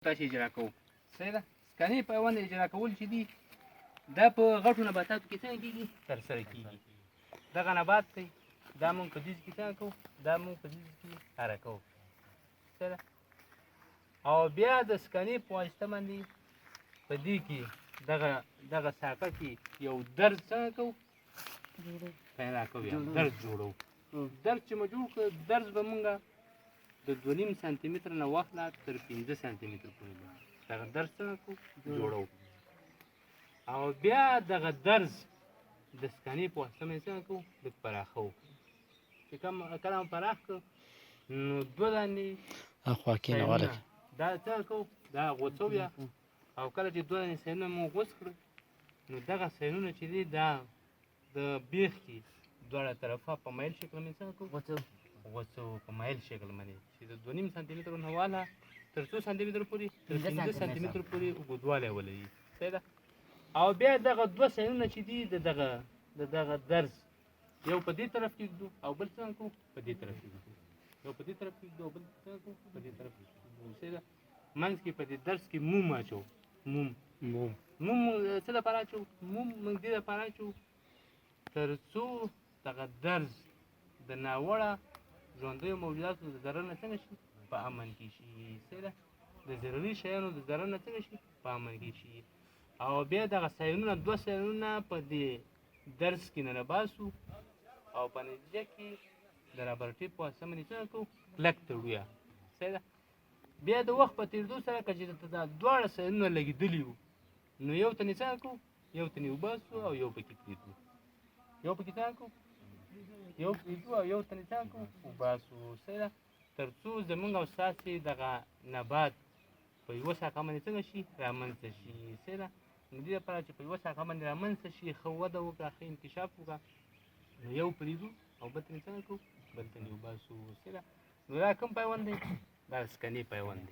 تاسې اجرا کوو صحیح ده. سکانې پیوند اجرا کول چې دي دا په غټو نباتاتو کې څنګه کېږي ترسره کېږي. دغه نبات دی دا مونږ په دې کې څنګه کوو دا مونږ په دې کې اره کوو صحیح ده. او بیا د سکانې په واسطه باندې په دې کې دغه ساقه کې یو درز څنګه کوو پیدا کوو یا درز جوړوو. درز چې مو جوړ کړو درز به مونږه د 2.5 سانتي متر نه واخله تر 15 سانتي متر پورې دغه درز څنګه کوو جوړوو. او بیا دغه درز د سکانې په واسطه باندې څنګه کوو لږ پراخوو. چې کله مو پراخ کړو نو 2 دانې دا څنګه کوو دا غوڅوو بیا. او کله چې 2 دانې سیلونه مو غوڅ کړو نو دغه سیلونه چې دي دا د بیخ کې دواړه طرفه په میل شکل باندې څنګه کوو غوڅوو په میل شکل باندې چې د 2.5 سانتي متر نه واله تر 2 سانتي متر پورې تر 15 سانتي متر پورې اوږدوالی ولري صحیح ده. او بیا دغه 2 سیلونه چې دي د دغه درز یو په دې طرف کې ږدو او بل څنګه کوو په دې طرف کې ږدو. یو په دې طرف کې ږدو او بل څنګه کوو په دې طرف کې ږدو صحیح ده. منځ کې په دې درز کې موم اچوو. موم څه لپاره اچوو موم موږ دې لپاره اچوو تر څو دغه درز د ناوړه ژوندیو موجوداتو د ضرر نه څنګه شي په امن کې شي صحیح ده. د ضرري شیانو د ضرر نه څنګه شي په امن کې شي. او بیا دغه سیلونه 2 سیلونه په دې درز کې ننباسو او په نتیجه کې د رابرټۍ په واسطه باندې څنګه کوو کلک تړو یا صحیح ده. بیا د وخت په تېرېدو سره که چې دا دواړه سیلونه لګېدلي وو نو یو تن یې څنګه کوو یو تن یې وباسو او یو پکې پرېږدو. یو پکې څنګه کوو یو پرېږدو او یو تن یې څنګه کوو وباسو صحیح ده. تر څو زموږ او ستاسې دغه نبات په یوه ساقه باندې څنګه شي رامنځته شي صحیح ده. نو دې لپاره چې په یوه ساقه باندې رامنځته شي ښه وده وکړه ښه انکشاف وکړه نو یو پرېږدو او بل تن یې څنګه کوو بل تن یې وباسو صحیح ده. نو دا کوم پیوند دی دا سکانې پیوند دی.